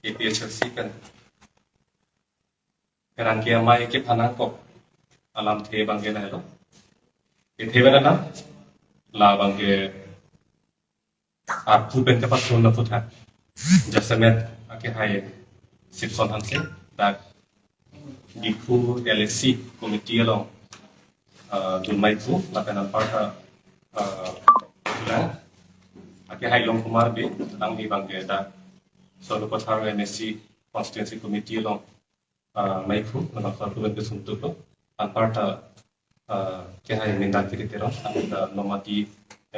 APHLC kan kerangkia mai ke panangkok alam the bangke na lo ithe bana na la bangke arpu ben ke pasun na futha jasamet ake hai sipson hanse dak diku LSC committee lo dunmai tu lapanan parta ake hai long kumar be tang di bangke da solo pathar MSC constituency committee lo mai fu na parta ben ke suntu lo an parta ke hai minda kiri tero da nomati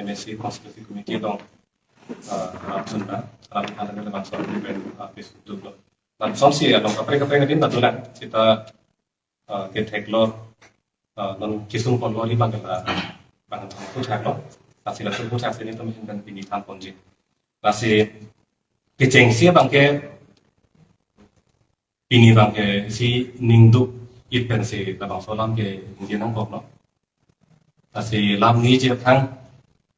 MSC constituency committee lo sunna alam ada bangsa ben ke suntu lo dan somsi adong kapre ngadin natulan kita ke teklor non kisung kon lori bangla bang tu thaklo kasi la tu thak sini tom hindan pini tham ponji kasi ke chengsia bangke pini bangke si ningdu ipen se la bang solam ke nginang kok no kasi lam ni je thang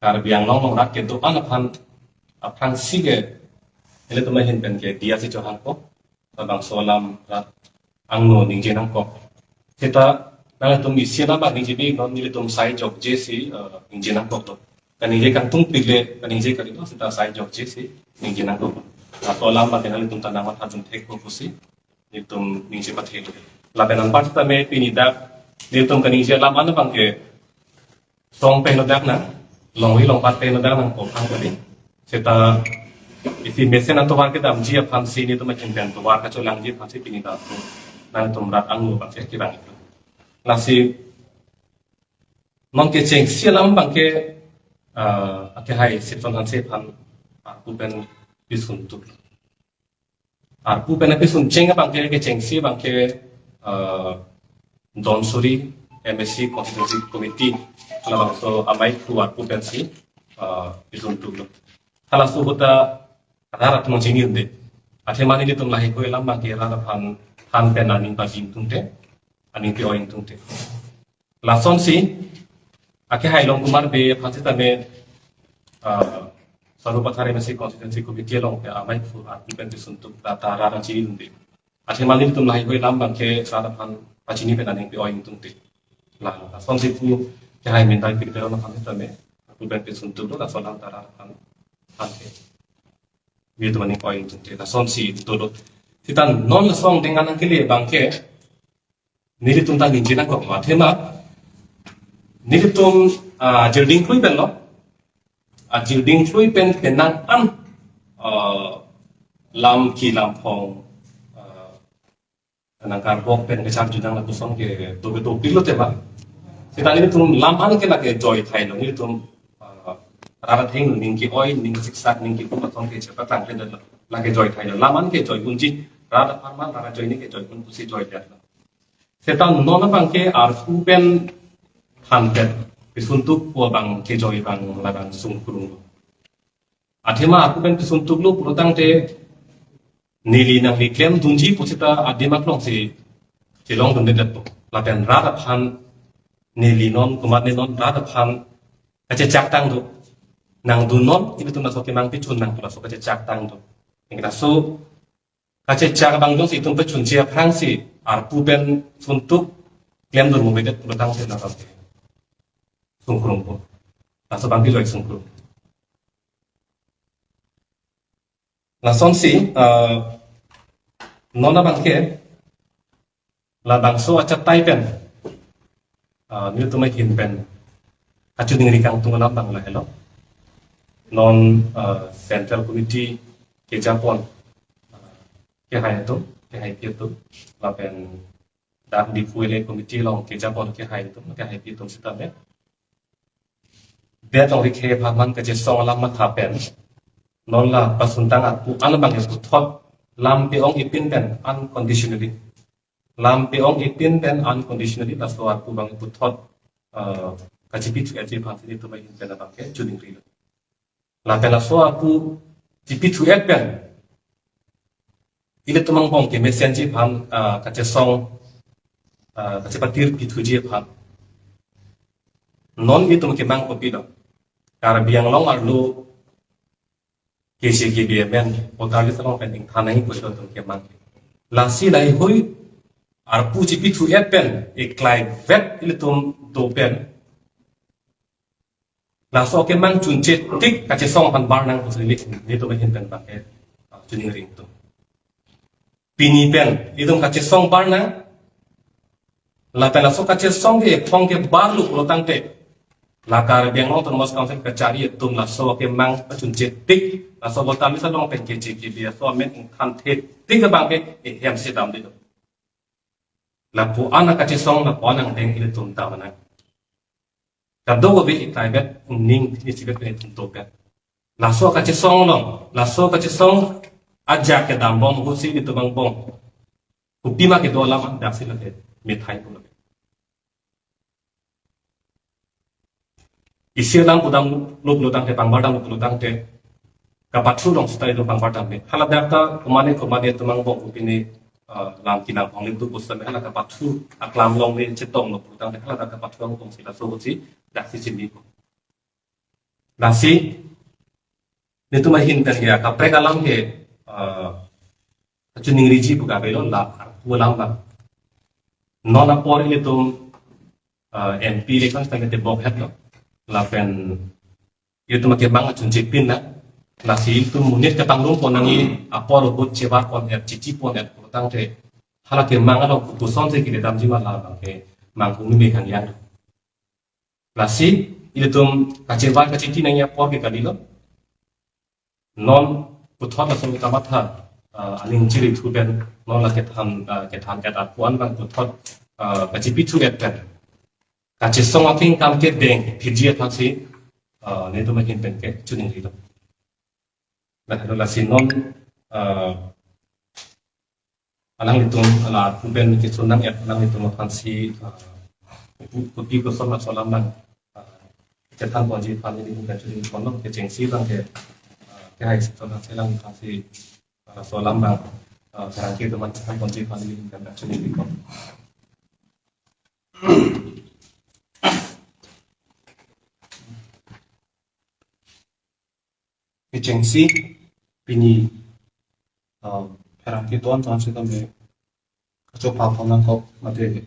kar biang long rak ke to aphan sige ele to mahin pen ke dia si johan ko bang solam rat angno nginang kok kita nang tum isiana ba ni jibi non ni tum sai jok jesi nginang kok to kan ni kan tum pile kan ni kan itu kita sai jok jesi nginang kok solam ba kenal tum tanang mat hatum thek ko kusi ni tum ningsi pathe la benan part ta me pinida ni tum kan ni lam an bang ke song pe no dak na long pat pe no dak nang ko phang ko ni seta isi mesen atau warga dam ji aphan si ni to macam kan to warga cholang ji phan si pinida to nang tum rat anglo bang ke kirang itu nasi non ke ceng sialam bang ke ake hai sipson han se phan arpu pen bisun tu arpu pen bisun ceng bang ke ceng si bang ke don suri MSC constituency committee kalau bang so amai ku arpu pen si bisun tu kalau so kita rarat mon cengir de ate mani de tum lahi ko elam bang ke rarat han pen aning pa bing tum te aning pi oing tung te lason si ake hai long kumar be phasi ta me saru pathare me si constituency committee long pe amai fu arti pen suntu ta ra chi dunde ate mali tum lai koi lam bang ke sara phan pachini pen aning pi oing tung te la lason si fu ke hai men dai pi pe long phasi ta me fu pen suntu lo la solam ta ra phan ke wi tu mani oing tung te lason si to do titan non la song dengan ang kile bang ke nili tum ta ninjina ko mathema nili tum jilding klui ben lo jilding klui pen penang an lam ki lam phong nang kar bok pen ke char judang la kusong ke to pilo te ba sita nili tum lam an ke la ke joy thai lo nili tum rara theng ning ki oi ning ki sak ning ki ko song ke chapa tang ke la ke joy thai lo lam an ke joy bunji rara pharma rara joy ni ke joy bun pusi joy ya setan nona bangke arfu pen hanpet pisuntuk po bang ke joy bang labang sungkurung athema arfu pen pisuntuk lu purutang te nili nang liklem dunji pusita adema klong si long dun det to lapen rada phan nili non kumat ne non rada phan kache chak tang do nang du non ibe tum na so ke mang pi chun nang tu so kache chak tang do ingta so kache chak bang do si tum pe chun chia phang si arpu pen suntuk klem dur mo bedet purutang se na ramte sungkurung po laso bang pi joy sungkurung lason si nona bangke la bangso acha tai pen ni tu mai hin pen achu ding rikang tungana bang la hello non central committee ke japon ke hai to ke hai pi to la pen dan di fuele committee long ke japon ke hai pi to sita me dia tong ke phaman ke je song lam ma tha pen non la pasuntang atu an bang ke thot lam pe ong ipin pen unconditionally lam pe ong ipin pen unconditionally la so atu bang ku thot ka chipi chu ati pha ti to mai hin pen bang ke chuning ri la pen la so atu chipi chu et pen ile tumang bong ke message phan ka che song ka che patir pi thu je phan non itu ke mang kopi do kar biang long arlu KCKBMN potarli salong pending thanai ko don ke mang lasi lai hoi ar pu chi pitu pen e klai vet ilitum do pen la so ke mang chun che tik ka che song pan bar nang ko sili ni to hin pen ba ke chuning ring to pini pen idum ka che song bar nang la pen la so ka che song ge phong ke bar lu lo tang te la kar biang long ton mos council ka chari tum la so ke mang chun che tik la so bota mi sa long pen ke chi ki bi so men kan the tik ka bang ke e hem si dam de la pu ana ka che song la pon ang teng ile tum ta mana ka do go bi tai bet ning ni si bet ne tum to ka la so ka che song long la so ka che song aja ke dam bom hu si ni to bang bom ku pi ma ke do la ma da si la ke me thai pu la isi dang udang luk lutang te pang badang luk lutang te kapatsu dong stai do pang badang me hala dakta kumane tumang bong upini lam kinang hong lim tu pusam hala kapatsu aklam long ni cetong luk lutang te hala dakta kapatsu dong sila so si dak si sini ko nasi nitu mahin kan ya kaprek alam ke chuning riji buka belo la ulang ba non apor ile tum MP lekan stange te bok het no la pen itu makin banget junjek pin na nasi itu munit ke tanggung ponangi apolo bot cewa pon cici pon tang te hala ke manga lo ku son se ki dam jiwa la ke mang ku mi kan yang nasi itu tum kacewa ka cici nanya por ke kadilo non puthot la som kamatha aling ciri tu ben non la ke tham ke ta puan bang puthot ka cipi tu et pen kaci song aking kam ke deng pijia thasi ne to makin pen ke chuning ri do la sinon alang itu ala pen ke sunang et alang itu thasi pi ko som solam man ke than bo ji phan ni ka chuning kon ke chengsi bang ke hai sona selang thasi solam bang sarang ke to man than bo ji phan ni ka chuning ri ko agency pini perang ke tuan tuan kita me kacau papanan kau mate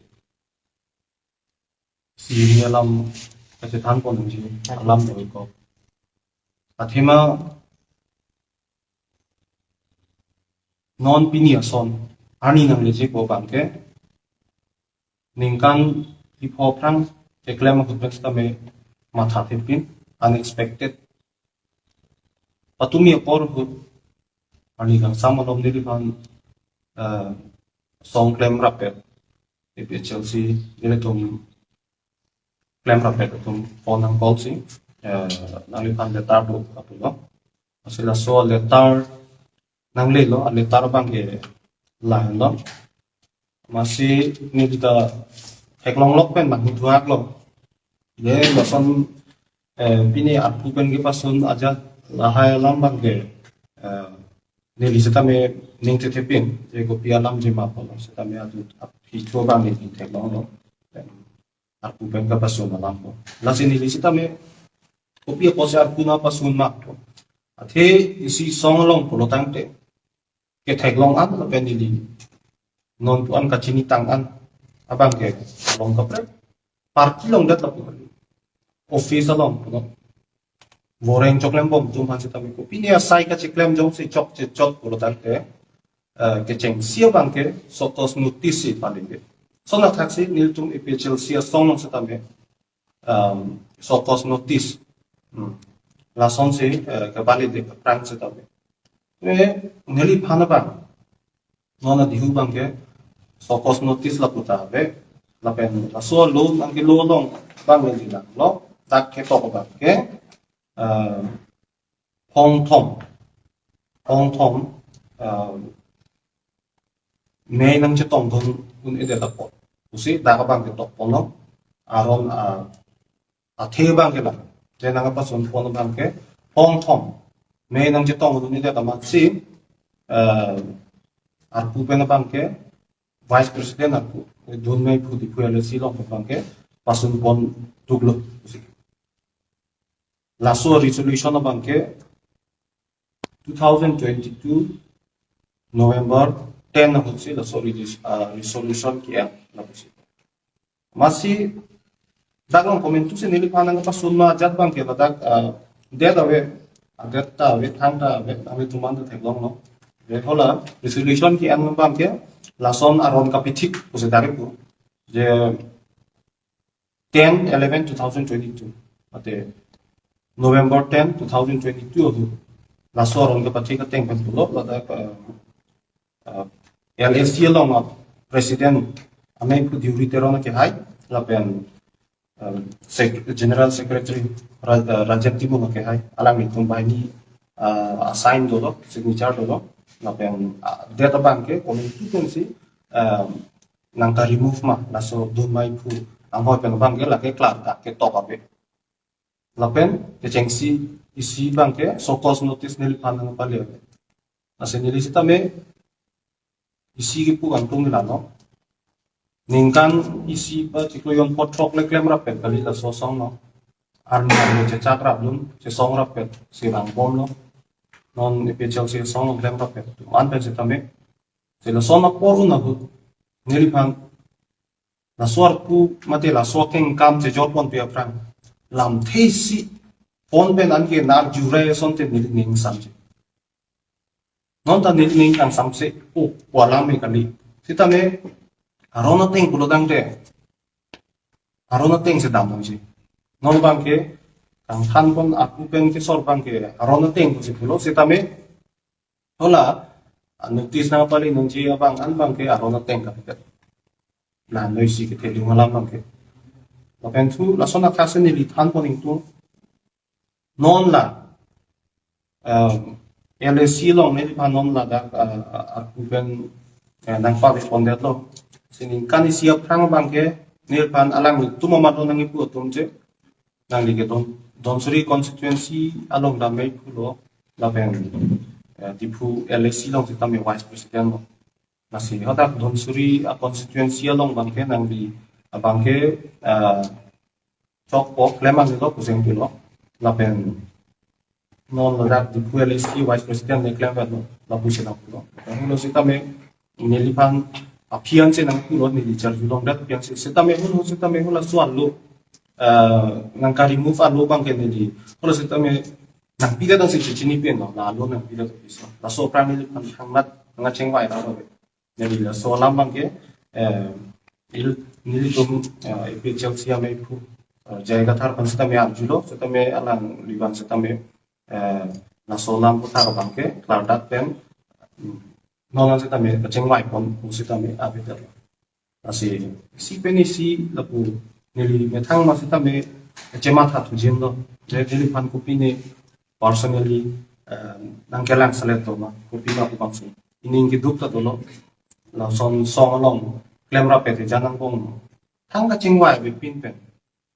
siri alam kecetan pun nji alam doi kau athema non pini ason ani nang leje ko bangke ningkan ipo prang eklema kutbesta me matha thepin unexpected patumi apor hu ani gang samalom nili ban song claim rapet ipi Chelsea nili tum claim rapet tum phone ang call si nali ban letar do apulo asila so letar nang lelo letar bang ke lain lo masih ni kita heklong lok pen bang tuak lo ye lason pini aku pen ke pasun aja lahai lambang ke nili setame ning te tepin je ko pia lam je ma polo setame atu hi choba ni tin te lo aku pen ka pasun lam po lasi nili setame ko pia pose aku na pasun ma to athe isi song long polo tang te ke thek long an la pen nili non tu an ka chini tang an abang ke long ka pre parki long dat la po office long po Voreng choklem bom tum han sita ko pinia sai ka chiklem jong si chok che chot puro tante ke cheng sia bangke sotos notice palinge so na taxi nil tum epchel sia song sita me sotos notice la son se ka bali de prang sita me neli phana bang nona dihu bangke sotos notice la puta be la pen la so lo bangke lo long bang le la lo tak ke to bangke Hong Thom May nang cetong don un ide la pot usi da ka bang ke tok pono aron a the bang ke la je nang pa son pono bang ke Hong Thom May nang cetong un ide ta ma si ar pu pe na bang ke vice president aku don mai pu di pu le si long bang ke pasun pon tuglo usi laso resolution bangke 2022 November 10 na hutsi la sorry resolution ki ang na hutsi masih dagang komen tu se nili panang pa sunma jat bang ke badak det awe agat ta awe thang ta awe ame tuman ta theglong no de hola resolution ki ang bang ke lason aron kapitik use dare pu je 10/11/2022 ate November 10 2022 adu laso aron kapitik ka teng pentulo badak LSC long president ame pu diuri terona ke hai lapen General Secretary Rajat Timu ke hai alang itu bahini assign dulu signature dulu lapen data bank ke community tensi nangka remove mah laso dun mai pu angho pen bank ke lake klar ta ke top ape lapen ke cengsi isi bank ke so cause notice nil panang pale ase nili sita me isi ke pu antung nilano ningkan isi pa ciklo yon potrok le klem rapet kali la sosong no army army ce chakra blum ce song rapet si rang bom no non epechel se song klem rapet man pe tame se la sona poru na bu nili pan la suar pu mate la soking kam ce jor pon pe prang lam theisi pon pe nan ke nar jure son te nili ning samje non ta nili ning kan samse o wala me kali sitame arona teng pulo dang de arona teng se dam ngi non bang ke kang than pon aku pen ke sor bang ke arona teng se pulo se tame hola notice na pali nung ji abang an bang ke arona teng ka ke na noi si ke telu ngalam bang ke la pen tu la sona kase ni li than pon tu non la LSC long ne pa non la da aku pen nang pa responder lo sini kan siap prang bangke nilpan alang tu mamadon nang ipu tumje nang lige don suri constituency along da mai pulo la pen dipu LSC long kita me vice president lo nasi hodak don suri a constituency along bangke nang di bangke chok pok lemang lo kuseng pilo la pen non la dipu LSC vice president ne klem lo la pusina pulo lo sita me nilipan apian se nang pulo ni di jar long dat pian se tame hula suan lo nang kari move a lo bang ke ni di hula se tame nang pida dang se chini pen no la lo nang pida to bisa la so pran ni pan hangmat nga cheng wai da ro ni di la so lam bang ke il ni dum epe chelsea me pu jaiga thar pan se tame ar julo se tame alang liban se tame la so lam pu thar bang ke klar dat pen non se tame cheng wai pon se tame abeter asi si penisi lapu nili methang ma se tame chema tha tu jin do nili pan kopi ne personally nang kelang salet to ma kopi ma ku bangsi ining ki dup ta to lo la son song along klem ra pe te janang bong thang ka cheng wai be pin pen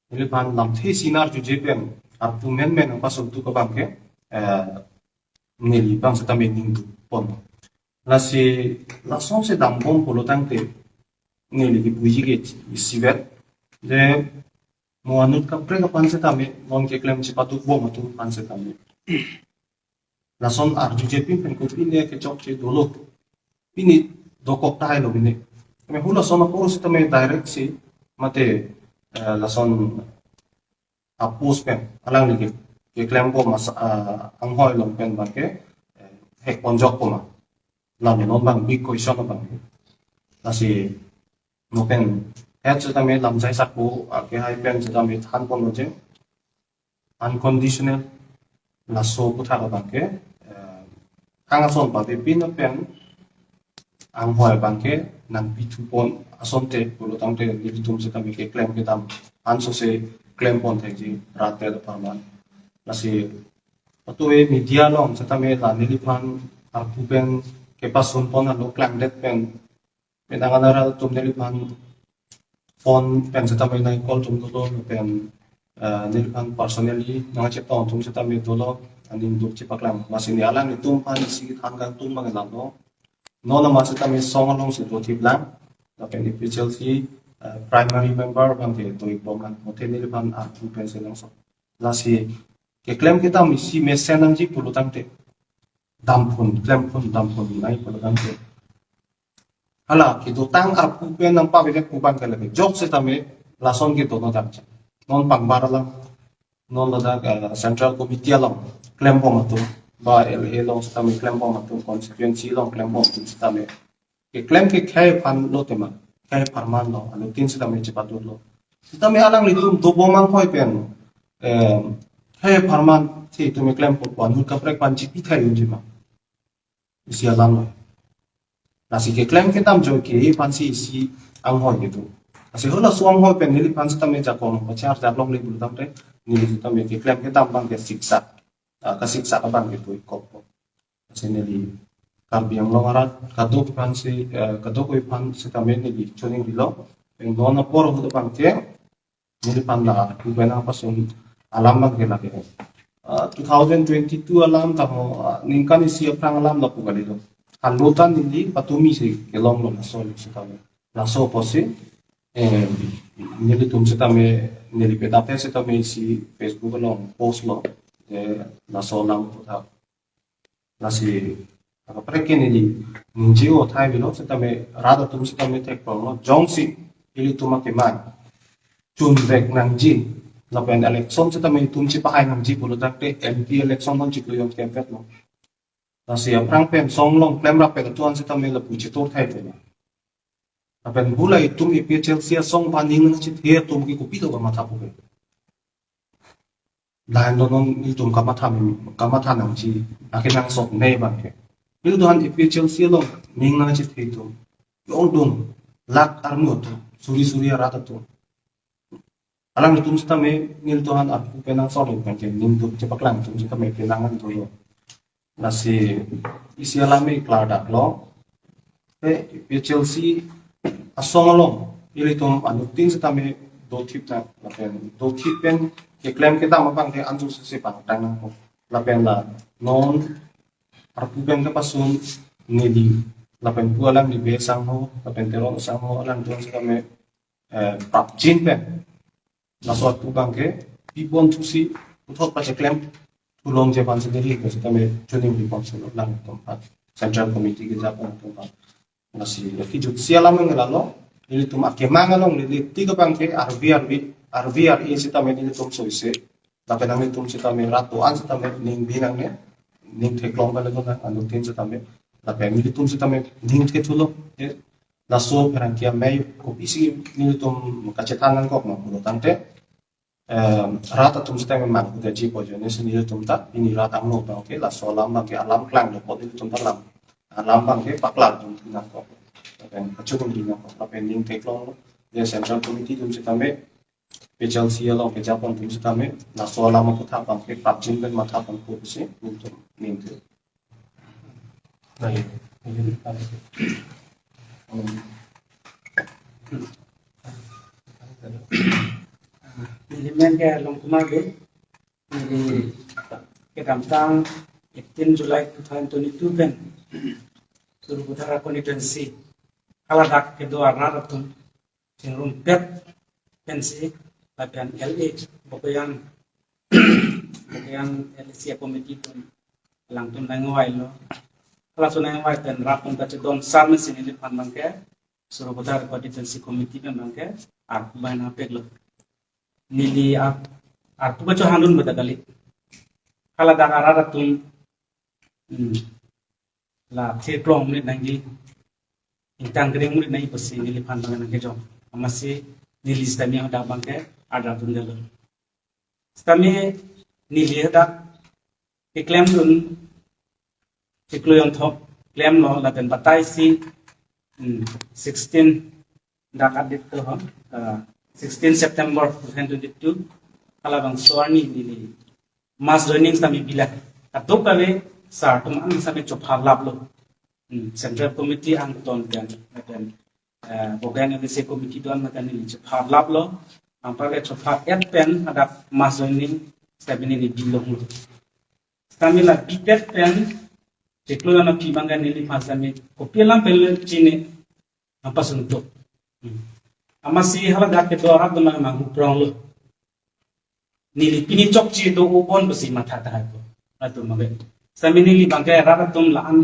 nili pan lam the sinar ju je pen ap tu men men pa so tu ka bang ke nili bang se tame ning du pon nasi langsung se dampom polo tangte nili ki puji ke sivet de mo anut ka pre ka panse tame non ke klem ci patuk bo matu panse tame lason arju je pin pen ko pin ke chok che dolo pini dokok tai lo bine me hula sona poro se tame direct si mate lason apus pen alang ni ke klem ko mas ang hoi long pen ba ke hek ponjok ko ma làm non bằng big question bằng là gì nó pen hết sự tame làm trái sắc của cái hai pen sự tame than con nó chứ unconditional là số của thằng bằng cái hàng son bảo vệ pin nó pen ang hỏi bằng cái nang pi thu pon asonte của tang te đi tum sự tame cái claim cái tam an so se claim pon thay gì rat pe da parman là gì tôi media long sự tame là nilipan aku pen ke pasun pon alo klang det pen penanganara tum nilipan phone pen se tamai nai call tum to pen nilipan personally nang che ton tum se tamai to lo anin duk che paklang masini alang tum pan si than gang tum mang lam no na ma se tamai song along se to tiplang la pen official si primary member bang te to ibom lan mo te nilipan a tu pen se lang so la si ke claim kita misi mesen nang ji pulu tang te dampun nai pada dampun hala kita tang arpu pen nampak beda kuban kalau jok setame lason gitu no tak non pangbar lah non ada central committee lah klaim pom itu ba LA long setame klaim pom itu constituency long klaim pom itu setame ke klaim ke kai pan lo tema kai parman lo anu tin setame cepat lo setame alang litum do bomang koi pen kai parman si itu me klaim pom anu kaprek panci pitai unjima isi alam lo nasi ke klaim ke tam jo ke pansi isi ang hoi gitu nasi hola suang hoi pen nili pansi tam meja kon pachar jablong li bulu tam te nili tam ke klaim ke tam bang ke siksa ka bang gitu ikop nasi nili kambiang lo ngarat kadok pansi kadok koi pansi tam nili choning bilo yang nona poro hudo bang ke nili panda kubena pasun alam bang ke lagi 2022 alam tamo ningkan isi aprang alam lo pugali lo halutan ini patumi sih kelong lo naso setame naso posi nili tum setame nili pedate setame si Facebook lo post lo naso lang puta nasi apa perke nili ninjio thai bilo setame rada tum setame tek lo jongsi ili tumake mai chun vek nangji la pen election setame tum ci pakai nangji bulu takte MP election non ci kuyon kempet lo nasi aprang pen song long klem rap pen tuan sita me la puji tor thai te apen bulai tum IPHL sia song paning na chit he tum ki kupi to ma tha pu ke dan non ni tum kama tha nang chi akin nang sok nei ba ke bil dohan IPHL sia long ning na chit he tum yong dum lak armu to suri ara ta to alang tum sita me nil dohan apu penang so le kan ke ning tum cepak lang tum sita me penangan to yo nasi isi alami kladak lo Chelsea asong lo ili tom anutin setame do tip ta lapen do tip pen ke klaim kita mapang ke anju se pang tanang ko lapen la non arpu pen ke pasun nedi lapen pu alang di besang ho lapen teron sang ho alang don setame pap jin pen nasot pu bang ke pipon tusi uthot pa klaim tulong je pan sendiri ke setame tuning di ponsel lang tempat central committee ke japan tempat nasi lagi jut sialam ngelalo ini tum ake mangalong ini tiga bangke RVR ini setame ini tum soise tapi nami tum setame ratuan setame ning binangnya ning teklong bala gona anu tin setame tapi ini tum setame ning tetulo naso perangkia mai kopisi ini tum kacetangan kok mau tante rata tum setame mang udah jipo jone sendiri tum tak ini rata no bangke la solam bangke alam klang do pot itu tum talam alam bangke paklar tum tinang kok dan kacung di nak apa ending teklong dia central committee tum setame pejal sialo ke Japan tum setame la solam ko tha bangke papjin ben matha pang ko se tum ning te nai ini kan Milimen ke long kumage ini ke tentang 18 Julai 2022 ben suruh putara konstituensi kaladak kedua ratum cenderung pet pensi bagian LA bokoyan LC komite pun langtun nangwai lo kalau sunai nangwai dan ratum baca don sama sini di pandang ke suruh putara konstituensi komite memang ke aku banyak pet lo nili aku baca handun beda kali kalau dak aratum la teklong ni nangi intang kering murid nai pasi nili pandangan nang kejo masih nili stami ada bangke ada tunggal stami nili ada klaim dun ikloyon thop klaim no la den batai si 16 dak update to 16 September 2022 kalau bang suarni nili mass joining stami bila atau kami saat teman sampai coba lab lo central committee angton dan bukan LC committee doan makan ini coba lab lo ampare coba pen ada mass joining stability ini bilong lo kami lah bitet pen jeklo yang nabi banggan ini masami kopi lam pel cine apa suntuk amasi hala dak ke doa abdo mang prong lo nili pini chok chi do upon besi mata ta ko atu mabe samini li bangke rara tum la an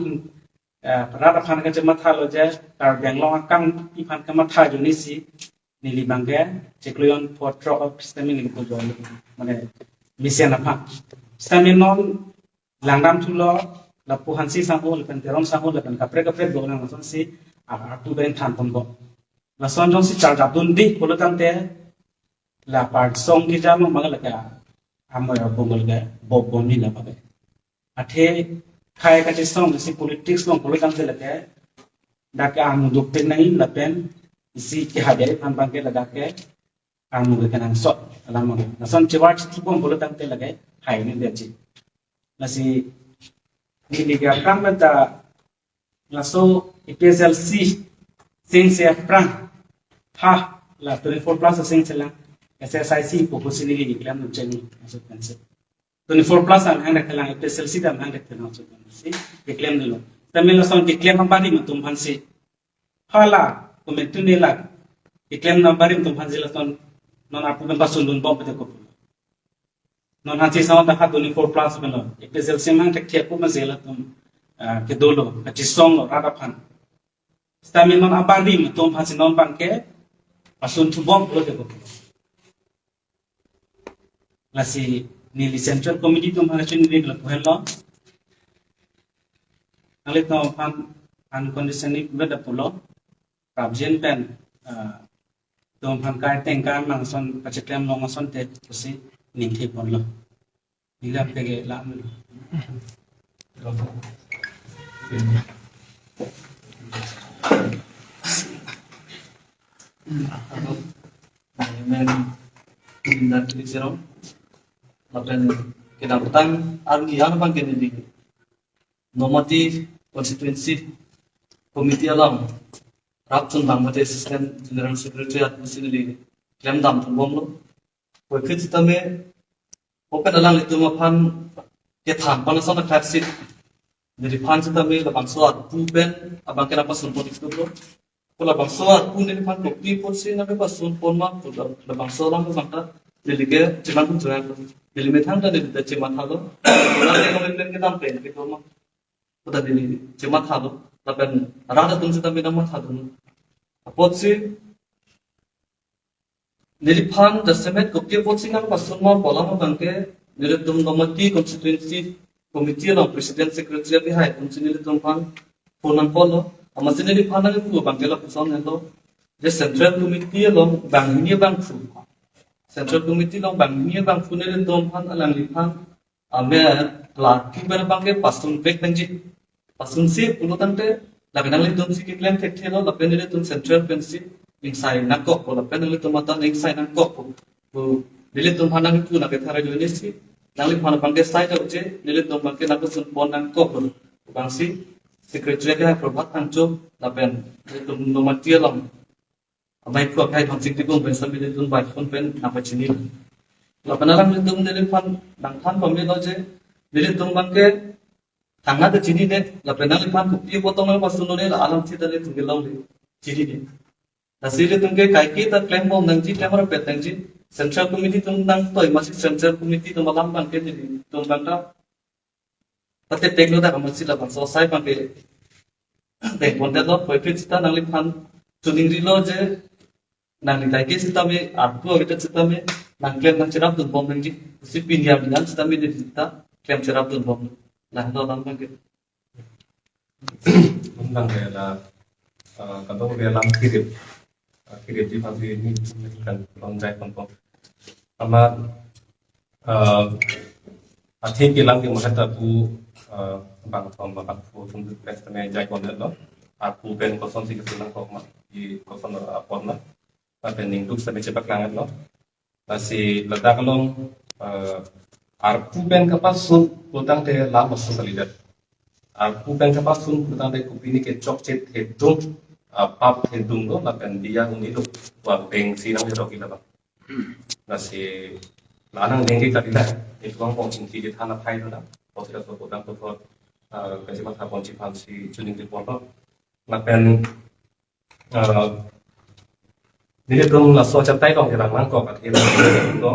rara phan ka jama tha lo je tar benglong kang iphan ka ma tha jo ni si nili bangke chekloyon potro of samini ko jo mane misian apa saminon langdam tulo la puhan si sango le penteron sango le pen kapre do lang son si tu ben than tom bo la son jong si char jabdun di polo tante la part song ki jam mangal ka amoy bongol ga bob bomi la pabe athe khai ka ti song si politics long polo tante la ke da ka amu duk pen nai la pen si ki hade an bangke la da ke amu ga kanang so la mo na son chiwat ti bom polo tante la ke hai ne de chi la si ni ga kam ta la so ipsl sing se prang ha la 24 plus sing se lang SSIC ko kusini ni klam no cheni aso kanse 24 plus am hang rakhalang ipsl dam hang rakhalang aso kanse iklam dilo tamil no son iklam ambari matum hansi hala komentune la iklam nambari matum hansi la son non apu ben pasun dun bom pete ko non hansi sa ta ha 24 plus belo ipsl sim hang rakhe ko mazela tum ke dolo ati song rada phan tamil non ambari matum hansi non bangke pasun tu bom ko te ko lasi nili central committee tu mana cini ni kalau hello alit no pan unconditionally beda pulo rabjen pen tu pan kai tengkan mangson paceklem long mangson te kusi ningthi ponlo nilap tege lam Menghindar dari zero, lapan kedapatan argi yang apa kini normatif konstituensi komite alam rapsun bang mate assistant general secretary administration li klaim dam thum lo ko khit tame open alang itu mapan ke tham pana sona kharsit dari pan tame la bang soat puben abang kena pasun politik lo pula bang soat pun dari pan kopti porsi na be pasun pon ma pula la bang solam bang ta delige ciman pun jual dili metang ta dili ciman halo la le komen ke dam pen ke to ma udah dili ciman halo lapen rada tun tame nama halo apot si dili pan da semet kopti porsi na pasun ma bola ma bangke dili tum nomati constituency komite la president secretary di hai tum sini tum pan ponan polo amasine di pan na ku bangke la puson hello the central committee lo bang ni bang fu central committee long bang ni bang fu ne tum pan alang li pan ame la ki ber bangke pasun bek nangji pasun si pulo tante la benang li tum si ki claim tek thelo la pen ni tum central pensi insai na ko la pen li tum mata insai na ko bu dili tum pan na ku na ke thara ni si nangli pan bangke sai ta uche dili tum bangke na ko sun pon na ko bang si secretary ke prabhat angcho la pen tum no material amai ko kai thong sik tikung ben sabi tum bai phone pen na pa chini la panaram tum dili pan dang than pam lo je dili tum bangke thanga de chini ne la penali pan ku pi potong ma pasun ne la alam thi dali tum gelau le chini ne la sile tum ke kai ki ta claim bom nang ji camera pet nang ji central committee tum nang toy ma central committee tum alam ban ke dili tum bangta pate tekno da kamasi la so sai pan ke tek bonde lo poi pit ta nang li pan tuning ri lo je nang ni kai ke sita me arpu avita sita me nang claim nang cerap tum bom nang ji si pin ya bilan sita me de sita claim cerap tum bom lah lo lam ke tentang la kata dia lam kirip di pagi ini kan lonjai konpong sama akhir kilang di mana tu bang tom bang fu untuk pesta jai kon lo aku ben kosong sih ketulang kok mah di kosong apon lah tapi ningduk sampai cepat langat lo masih ledak long arpu ben kapas sun utang te lama sekalidat arpu ben kapas sun utang te kupini ke chokchet hedung pap hedung lo lakan dia unido wa beng sinang jero kita ba nasi lanang dengki kadila itu kan pongcing di tanah pai lo dah posisi so utang to kasi mata pongcing pansi tuning di pondok lakan ini tuh la so chatai dong kita mangkok akhirnya itu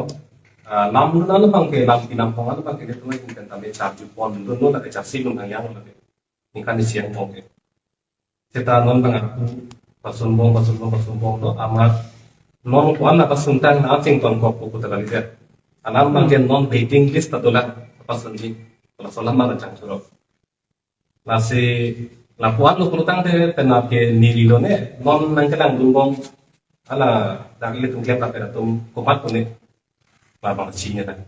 lam na bang ke lam pinam pong na bang ke tu mai kan tabe chap ju pon dun no la ke chap si lum hang yang la ke ni kan siang pong ke seta non bang aku pasun bong no amat non kuan na pasun tang na sing ton kok ku ta li ke anam bang ke non waiting list ta dola pasun ni la solam ma chang churo la si la kuan no ku tang te penap ke ni li lo ne non nang ke lang dun bong ala dak li tung ke ta pe tum kumat tu ne babang Cina kan,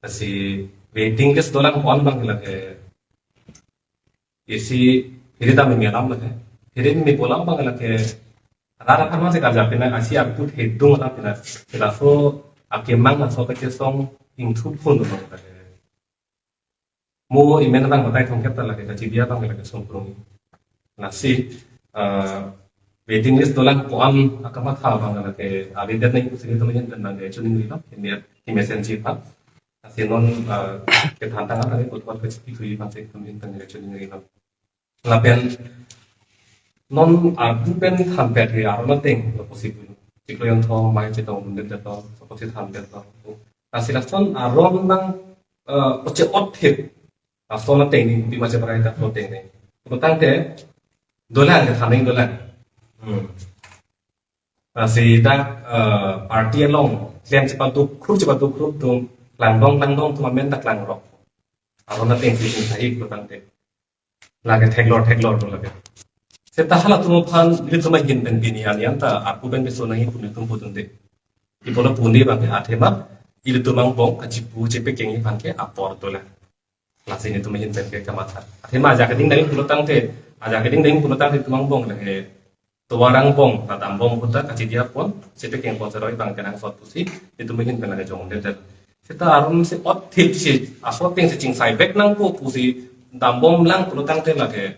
kasi waiting list dolang kuan bang lagi, isi ini tak mengelam lagi, ini mi polam bang lagi, rara kan masih kerja pina asi aku hidung lah pina, pina so akemang lah so kerja song ingkup pun dulu lagi, mu imen bang matai tongket lagi, kasi dia bang lagi songkrong, nasi waiting list dolang kuan akamat hal bang lagi, abi dia nih kusini temennya tentang dia cunin gitu, ini mesensi pak, hasil non ketantangan lagi buat kecil itu masih temennya tentang dia cunin gitu, lapian non aku pen hampir di arah ting, positif, jika yang tahu main cerita umum dia tahu, positif hampir tahu, hasil langsung arah bang kecil otif, asal ting di macam berada di ting ini, tentang dia dolar ketanting dolar. Si dak parti long klem cepat tu krup lang dong tu mamen tak lang rok. Aku nanti yang sih sahih betul te. Lagi teglor tu lagi. Seta halat tu pan itu cuma ingin ben binian yang ta aku ben besok nangi pun itu pun te. Ipola pundi bang atema itu tu mang bong kacipu cepet kengi pan ke apor tu lah. Lasin itu ingin ben ke kamata. Atema aja keding dari pulau tang te. Aja keding dari pulau tang te tu mang bong lagi. Tuarang bong, natam bong puta kasih dia pun, seperti yang kau seroi bang kenang suatu sih, itu mungkin kena kejong dia. Kita harus si otif si, asal ting si cing sai back nang ku pusi, dambong lang pelutang te lagi,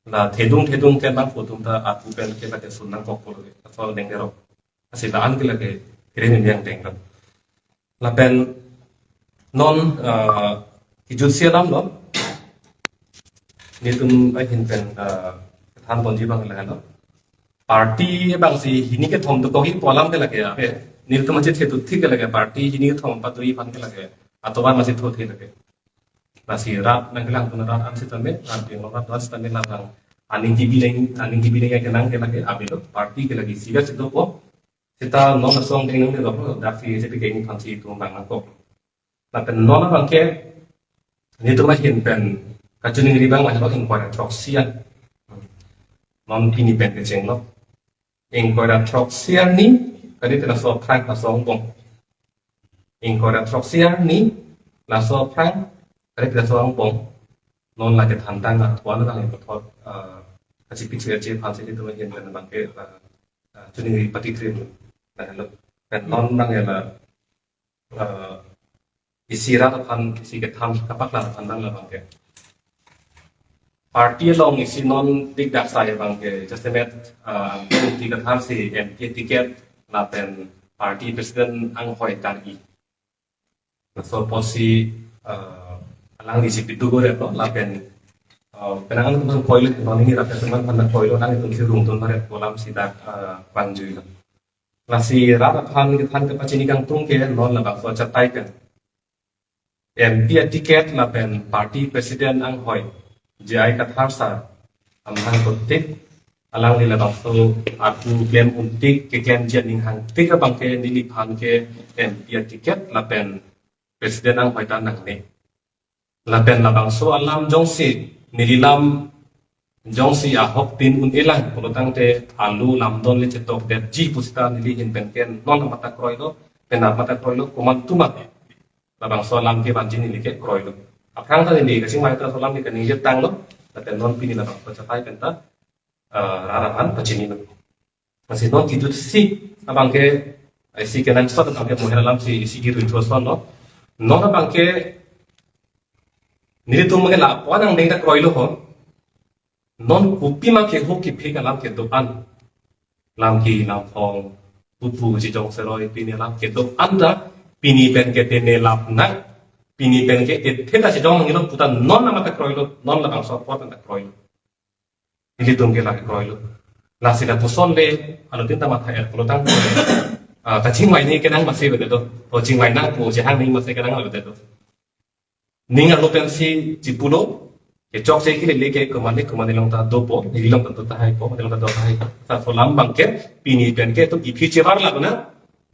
lah tedung te bang putum ta aku pen ke lagi sunang kok puluh, asal dengerok, kasih daan ke lagi, kirim yang dengar. Lah pen non hijau sialam lo, ni tum ahin penท่านตอนที่บางอะไรแล้วปาร์ตี้บางสิ่งนี้ก็ทำตัวเขาที่พอล้ำกันละแกอะนี่ตัวมันจะเทตุที่กันละแกปาร์ตี้ที่นี่ก็ทำปัตตุยพันกันละแกอัตวันมันจะโทษที่ละแกนาสีรัฐนั่งกลางตัวรัฐอันสิตันเมอันเดียวรัฐสิตันเมนั่งอันนี้ที่บิเลงกันนั่งกันละแกอาบิโลปาร์ตี้กันละแกสิ่งที่ตัวก็สิตานอนส่งกันนั่งกันละก็ดักที่จะไปเก่งพันสี่ตัวบางนั่งก็แต่เป็นนอนบางแกนี่ตัวมันเห็นเป็นการจุนรีบางมันจะเห็นความทรอกเซียนnon ini pen keceng lo, engkau troksian ni, kali tu langsung perang langsung bong, engkau troksian ni, langsung perang, kali tu langsung bong, non lagi tantang lah, tuan orang yang betul, kasih picture aja, pasal itu macam mana bangke, jadi pati krim, dan non orang yang isi rata pan, isi ketam, kapak lah tantang lah bangke. Parti long isi non tidak saya bang ke justemet tiga tahun si MP tiket lapen parti presiden ang hoi kari. So posi alang di situ gue deh lapen penangan tuh koil non ini rakyat teman pada koil nang itu si runtun pada kolam sidak panjui. Lasi rata pan kita kan kepacini kang tung ke non labak so catai kan. MP tiket lapen parti presiden ang hoi. Jai katharsa amhang kotik alang nila bangso aku klaim untik ke klaim jening hang tiga bangke nili phan ke MP tiket lapen presiden ang hoitan nang ne lapen labangso alam jongsi nililam jongsi ahok tin un ilang polotang te alu lamdon le cetok de ji pusita nili hin penken non mata kroilo pena mata kroilo kuman tumat labangso alam ke banjin nili ke kroilo Apang tadi ni kasih mai terus solam ni kan injek tang lo, tapi non pini lah bang, capai penta rarahan pacini lo. Masih non gitu si abang ke si kenan sot abang ke muhera lam si gitu itu son lo, non abang ke nili tu mungkin lah, orang yang dah kroy lo ho, non kupi mak ke ho kipi kan lam ke doan, lam ki lam hong, pupu si jong seroi pini lam ke doan dah, pini pen ke tene lam nak. Pini pen ke tenda si jong ngilo puta non nama tak kroilo non la bang support tak kroilo ili tungge la kroilo la sida puson le alo tinta mata er pulo tang kacing mai ni kenang masih begitu to cing mai nang po jehang ni masih kenang begitu ninga lopen si cipulo ke chok se ki le ke kemane long ta dopo ilong ta ta hai po long ta do hai ta so lam bang ke pini pen ke to ipi chebar la na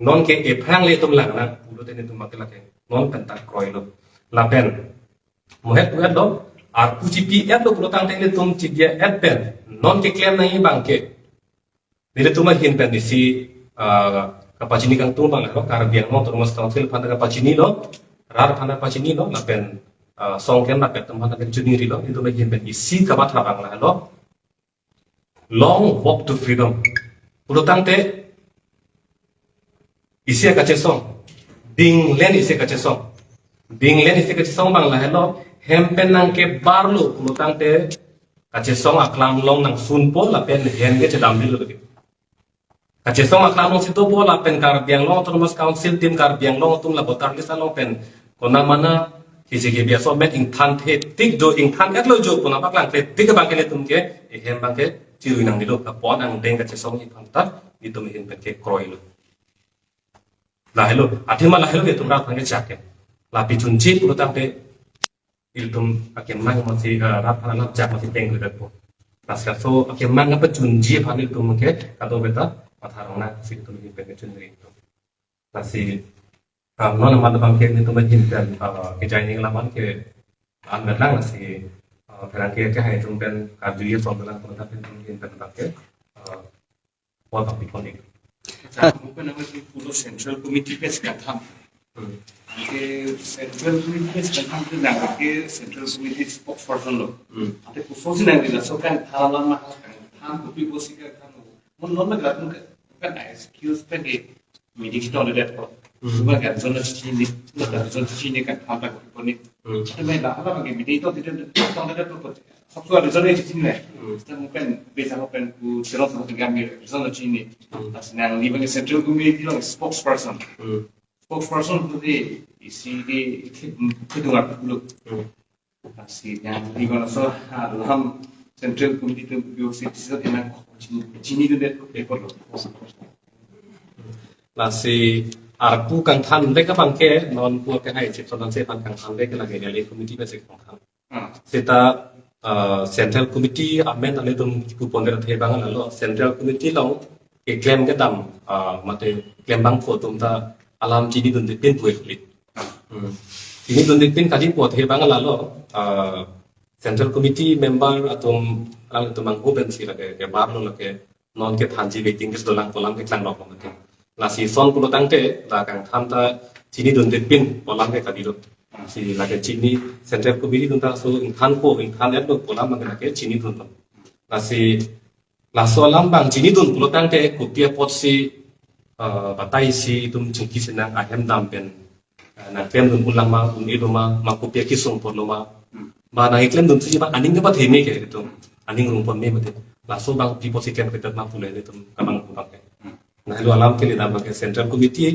non ke e phang le tum la na pulo te ne tum makela ke non pen ta kroi lo la pen mohet puet do ar ucipi et lo pulo tang te le tum cipia et pen non ke klem na hi bang ke ni tum hin pen di si kapacini kang tum bang lo kar biang mo to mas council phanda kapacini lo rar phanda kapacini lo la pen song ken la pen tum phanda ken chuni ri lo itu me hin pen isi ka ba tha bang la lo long walk to freedom pulo tang te isi ka che song ding len isi ka che song bang la hello hempen nang ke barlo pulo tang te ka che song aklam long nang sun po la pen hen ke che dam ri lo ke kache song aklam long sito po la pen kar biang long autonomous council tim kar biang long tum la botar lisa long pen kona mana kisi ke biaso met ing than the tik do ing than et lo jo kona baklang te tik bang ke le tum ke e hem bang ke chiru nang dilo ka pon ang deng kache song i phang ta ni tum hin pen ke kroi lo la hello athima la hello ke tum ra phang ke chak ke la pi chun chi pu tang te il tum akem mang mo si ra phana la chak mo si teng le po naska so akem mang apa chun ji phang il tum ke ka do beta matharong na si tum hin pen ke chun ri to nasi non nama bang ke ni tum hin pen ke jai ni la man ke an lang nasi perang ke hai tum pen ka duye so lang ko ta pen tum hin pen bang ke wa ta pi kon ni Mungkin nama itu pulau Central Committee Pes Katham. Ke Central Committee Pes Katham itu nama ke Central Committee Spokesperson loh. Tapi khususnya nanti dilakukan hal-hal mahal kan, ham kopi bosi kan, non negara kan excuse pergi meeting itu ada dekat. Cuma kan zona Cina, zona Cina kan ham tak kopi ni. Tapi dah apa pergi meeting itu tidak ada dekat. Sabtu ada zona Cina. Kita mungkin bisa mungkin ku serot satu kami zona Cina. Tapi nang ni bagi Central Committee lo spokesperson. Spokesperson tu isi kedua dulu. Tapi yang ni kalau so dalam Central Committee tu biasa itu enak Cina tu dia ekor lo. nasi arpu kang than le ka bang ke non pu ke hai chip son se pan kang than le ke la ke le committee pe se kang than seta Central Committee amen ale tum ku ponder the bang la lo Central Committee long ke claim ke dam mate claim bang pho tum ta alam chini dun de pin pu ekli chini dun de pin ka di po the bang la lo Central Committee member atum lang tum mang open si la ke bar lo la ke non ke than ji waiting ke dolang polam ke klang rok mate nasi son pulo tangte la kang tham ta chini dun de pin polam ke ka di lo si la ke chini Central Committee dun ta so in khan et lo polam mang ke chini dun to nasi la so lam bang chini dun pulo tangte ku pia pot si batai si tum chungki senang ahem dam pen na pen dun ulang ma un idoma ma ku pia kisung polo ma na iklem dun si ba aning ke ba theme ke to aning rung pon me mate la so bang people si ken ke ma pule le tum kamang ku bang na lu alam ke le dam ke Central Committee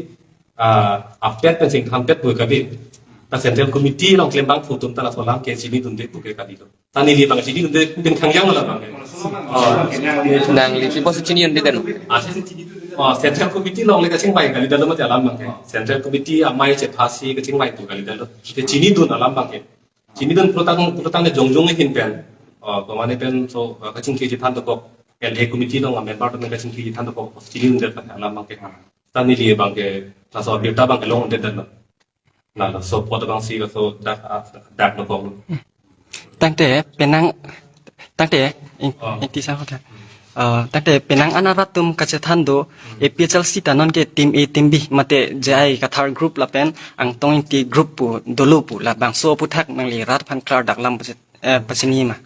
apet pen sing tham pet pu ka bi ta Central Committee long klem bang fu tum ta la so lam ke chini dun de ku ke ka di to ta ni li bang chini dun de ben khang yang la bang nang li pos chini yon diten Central Committee long le ka ching bai ka li da lo ma ja lam bang ke Central Committee amai che phasi ka ching bai tu ka li da lo ke chini dun alam bang ke chini dun protang ne jong hin pen ko mane pen so ka ching ki than to ko LA Committee long member to ka ching ki than to ko chini dun de ka alam bang ke ta ni li bang ke ta so bi ta bang ke long de da lo na lo so pot bang si ka so dak no ko tangte penang tangte inti sa ka tangte penang anaratum kachethan do APHL sita non ke team A team B mate jai ka thar group la pen ang tong ti group pu dolu pu la bang so pu thak nang li rat phan klar dak lam pachini ma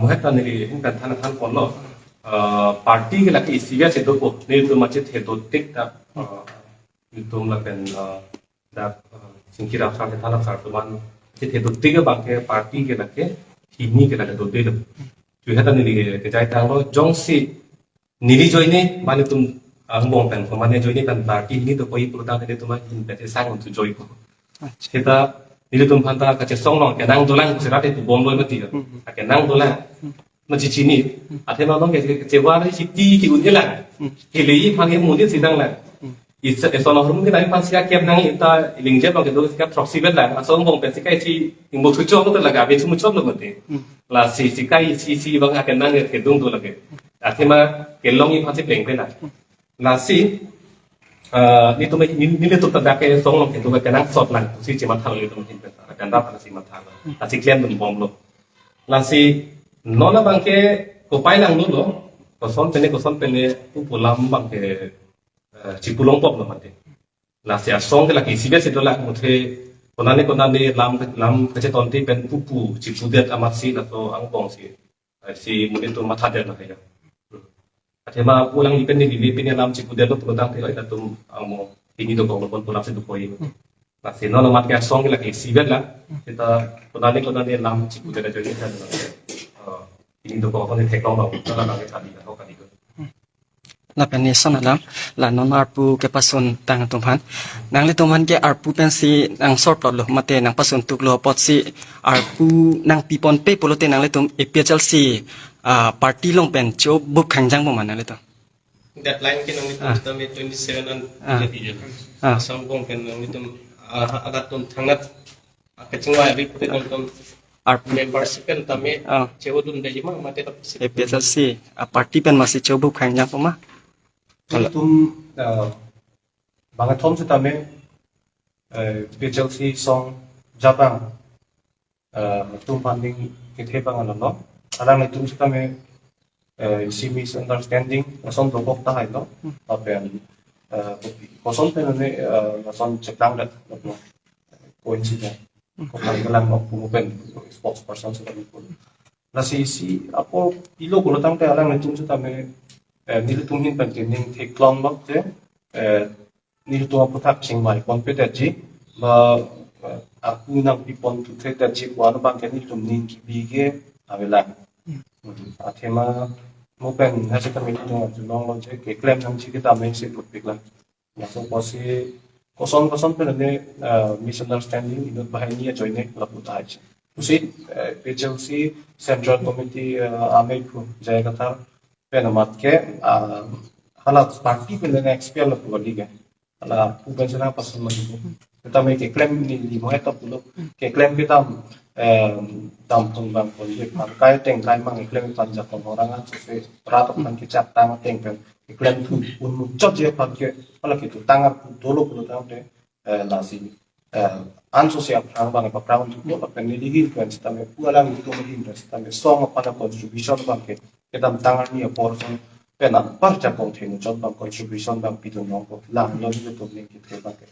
mohet ta ni hin kan than kon lo party ke la ki siga se do ko ne to ma che the do tik ta tum la pen da singkira sa ke thala sa to man che the do tik ba ke party ke la ke hini ke la do de tu hata ni ke jai tang lo jong si nili joine mane tum bong pen ko mane joine kan party ni to koi purta ke to ma hin pe sang on tu joi ko heta nili tum phanta ka che song long ke nang dolang se ra te tu bom lo ma ti ke nang dolang ma chi ni a the ma long ke che wa ri chi ti ki un la ke le yi phang ye mu ni si dang la Isono rum kita pas siap kiam nang ita lingje bang itu siap proxy bet lah asal bang pensi kai si ingbo tujuh itu laga betul muncul loh nanti lah si kai si bang akan nang ke dung tu lagi akhirnya kelong ini pasti peng lah lah si ni tu ni tu tak ke song long itu ke nang sot lang si cuma thal itu mungkin akan dapat si mathal lah si klian tu bom lo lah si nona bang ke kopai lang dulu koson pene tu pulam bang ke cipulong pop lo mati. Lah si asong ke lagi si biasa itu lah muthe konane lam kece tonti pen pupu cipudet amat si atau angpong si mungkin tu mata dia lah ya. Akhirnya pulang ipen ni pin lam cipudet lo pulang tu itu tu amo ini tu kau pulang si tu koi. Lah si nol mat ke asong ke lagi si biasa lah kita konane lam cipudet aja ni kan. Ini tu kau ni teknologi lo kalau nak kita lihat kau kan itu. La pen ni son alam la non arpu ke pasun tang tumhan nang le tumhan ke arpu pen si nang sort plot lo mate nang pasun tuk lo pot si arpu nang pipon pe polote nang le tum epchal si party long pen cho buk khangjang bo man le to deadline ke nang itu tami 27 an jadi sambung kan nang itu agat tum thangat kecingwa ri pute tum arpu membership kan tami cewudun dai ma mate tap epchal si party pen masih cho buk khangjang bo ma tum bangat tom se tami PHLC song Jabang tum panding kithe bangan lo alang ni tum se tami si misunderstanding song do bok ta hai lo apen koson pen ne son cheklang dat lo coincident ko lang mo pupen spokesperson se tami ko na si apo ilo ko tang te alang ni tum se tami nil tungin penting theklong bak je nil tu apu thak chingmai competency ba aku nang pipon tu theta chi wan bang ke nil tum nin ki bige avela athema mo pen hase kami tu long long je ke claim nang chi kita main se put pikla ya so posi koson pen ne misunderstanding inut bahani join ne la putai usi PHLC central committee ame ku jaya kata penamat ke halat party pe lena XPL lo bodi ke ala puban sana pasun maju kita me ke claim ni limo eta pulo ke claim kita dam tung bang bodi ke kai teng kai mang claim tan ja kon orang an se prato kan ke chap tang teng pen ke claim tu un chot je pan ke ala ke tu tangar dolo pulo tang de la si anso se aprang bang pa praun tu lo pen ni ligi kan kita me pualang itu me hin kita me song apa contribution bang ke kedam tangar ni portion pena parcha kong thenu chon bang contribution bang pitu nong ko la lo ni to link ke ba ke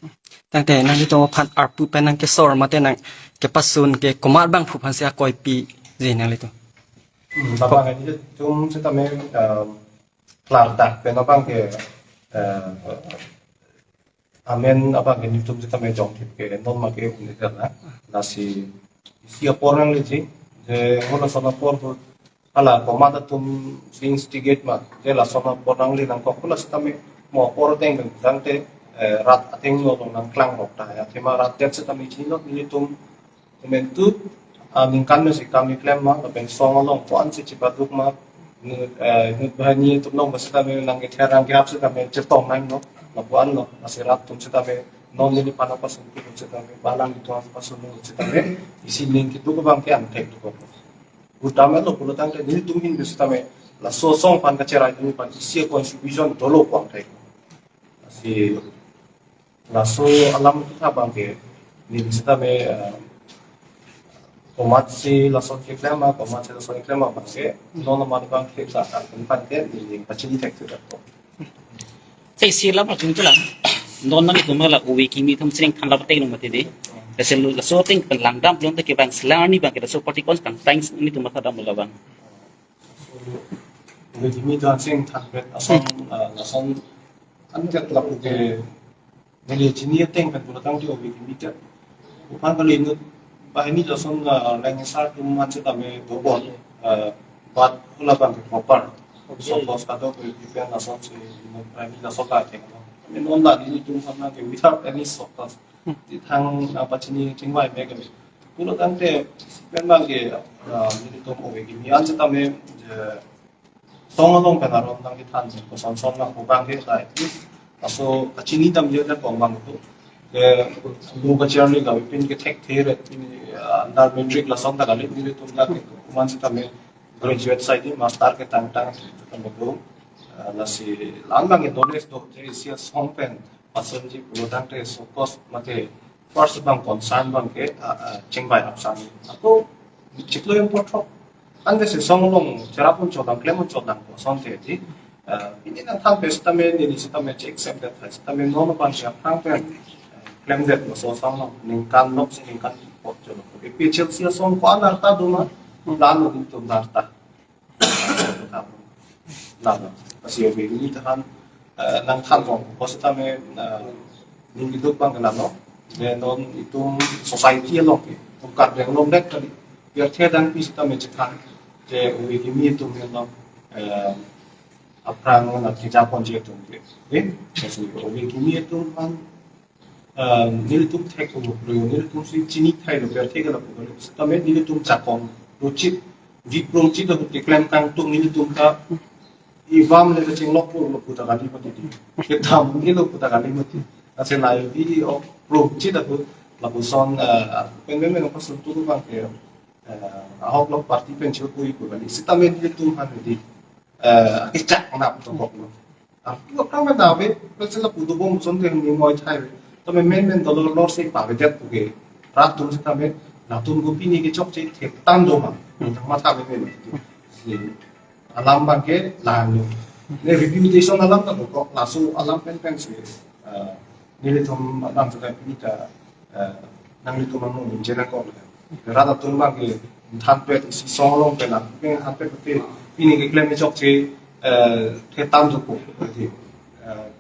tang te nang to phan arpu pen nang ke sor mate nang ke pasun ke komar bang phu phan sia koi pi je nang le to baba ga ni tum se ta me klar ta pena bang ke amen apa ke ni tum se ta me jong thip ke non ma ke ni ta na si porang le ji je hola sona por ala komanda tum instigate ma jela sona porang li nang ko kula stame mo por teng dang te rat ateng lo nang klang rok ta ya thema rat tet stame chino ni tum mentu ning kan me sikam ni klem ma ben song long ko an se chipaduk ma nu bahani tum long stame nang ke therang ke hap stame cheptom nang no na ko an no asirat tum stame non ni pana pasun ki stame balang itu pasun stame isi link itu ko bang ke an tek ko utama lo pulo tangke ni tumin bestame la so song pan ka chera ni pan si contribution dolo kwang thai si la so alam kita bangke ni bestame komat si la so ke klama komat si la so ke klama bangke non man bangke ta pan ke ni pachini tek tu to sai sila ma chung chulang non nang ko mala uwi kimi thum sing khan la patai no mate de Kasi la so ting langdam belum tak bang selani bang kita so party cons bang thanks ini tu mata dam bang ni dimi dan sing thakbet ason ason anjat la ke ni jini teng kan pulo tang dio wi kimi ta upan kali ni bahini la son lang sar tum man se tame dobon bat pula bang popar so bos ka do wi pian la son se ni prime la so ka teng ni non la ni tum sama ke without any sort di thang apa sini tingwai mega pulo tante memang ke ni to mo gi mi an ta me song long pe na ron tang ki than ko son son na ko bang ke sai so kacini tam dia dah kombang tu lu kacir ni kau pin ke tek ther ini andar metric la som tak kali ni tu lah kuman kita me graduate side ni master ke tang kita tu la si langbang itu dores tu jadi sia sompen pasal ji product te focus mate first bang concern bang ke cengbai apsan aku ciklo yang potro ande se songlong cerapun chodang klemon chodang ko sonte ji ini nang tham pestamen ini sitamen check sem that sitamen nono pan sia phang pen klem that no so song no ning kan nok se ning kan pot jo no e pichel sia song ko anar ta duma lan no tum dar ta lan pasti be ini tahan nang tham ko ko sitamen ning hidup bang kan no de non itu society lo ke kat yang lom dek tadi biar thedang pi sitamen cekan je uwi kimi tu no aprang na kita pon je tu jadi uwi kimi tu kan nil tum tek ko nil tum si chini thai lo biar thega lo ko sitamen nil tum chakon ruchit vi prongchit lo ke klem kang tu nil tum ka iwam le ching lok lo puta kali pati ke tham ni lo puta kali mati ase lai vi o prongchit lo la buson pen ko sun tu bang ke ahok lo parti pen chil pui ko bali sitamen nil tum han di ikak na to bok lo lo kang na dawe pesen la putu bom son de ni moi thai तो मैं मेन तो लोग से पावे जब पुगे रात तुम से तब ना तुम को पीने के चौक से थे तान दो मां माथा में alam bangke lalu ne reputation alam ka ko lasu alam pen se nile thum alam sa ni ta nang ni tum mo jena ko rada tum bangke than pe si song pe la pe han pe pini ke klem chok che the tam do ko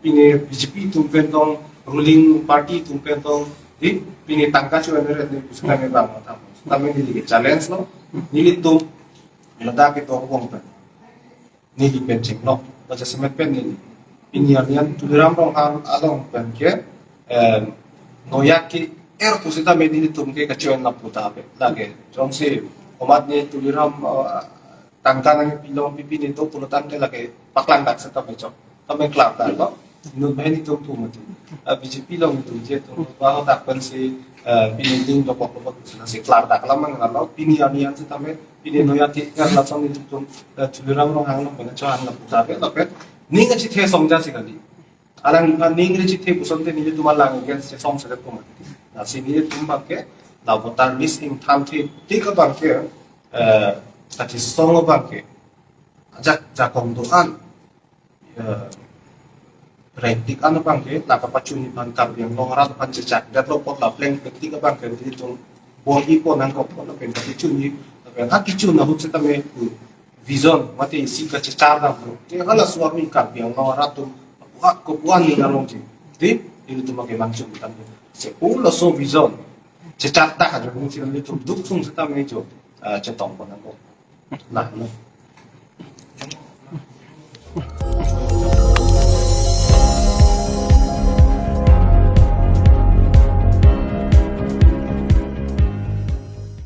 pini BJP tum pen dong ruling party tum pen dong pini tangka chua mere ne pusna me bang ta tame ni ke challenge lo nile tum lada ke to bong pe ni di pencing no baca semet pen ni pinian tuliram rong along pen ke noyak ki pusita me ni tum ke kacuan na puta pe lage jong se omat ni tuliram tangka nang pilong pipi ni to pulutan ke lage paklang dak seta pe chok tame klap da no nu me ni tum tu mati BJP long tu je tu ba tak pen se pininding do pok se klap dak lamang na lo pinian se tame ini noya ti kan langsung itu tuh curang orang hang nak dengan cuan nak putar ke tapi ni ngaji the songja sih kali alang ni ngaji the puson te ni tu malang kan se song se ko mati na sini tu pakai la botar missing time ti ka bang ke tadi song bang ke ajak jakong tuan praktik anu bang ke la papacuni ban kar yang longarat pan cecak dat lo pot la pleng praktik ka bang ke itu boi po nang ko po la pen ka cuni haki cun na hutse tame vision mate isi ka cecar na bro te hala suami ka biang no ratu ko puan ni na long ji ti itu tu make mancung tam se ulo so vision cecar ta ha jong si ni tu duk sung se tame jo cetong ko na ko nah no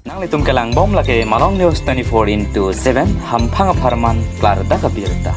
Nang litum kelang bom lagi Malong News 24/7 hampang aparman Clarda Kabirta.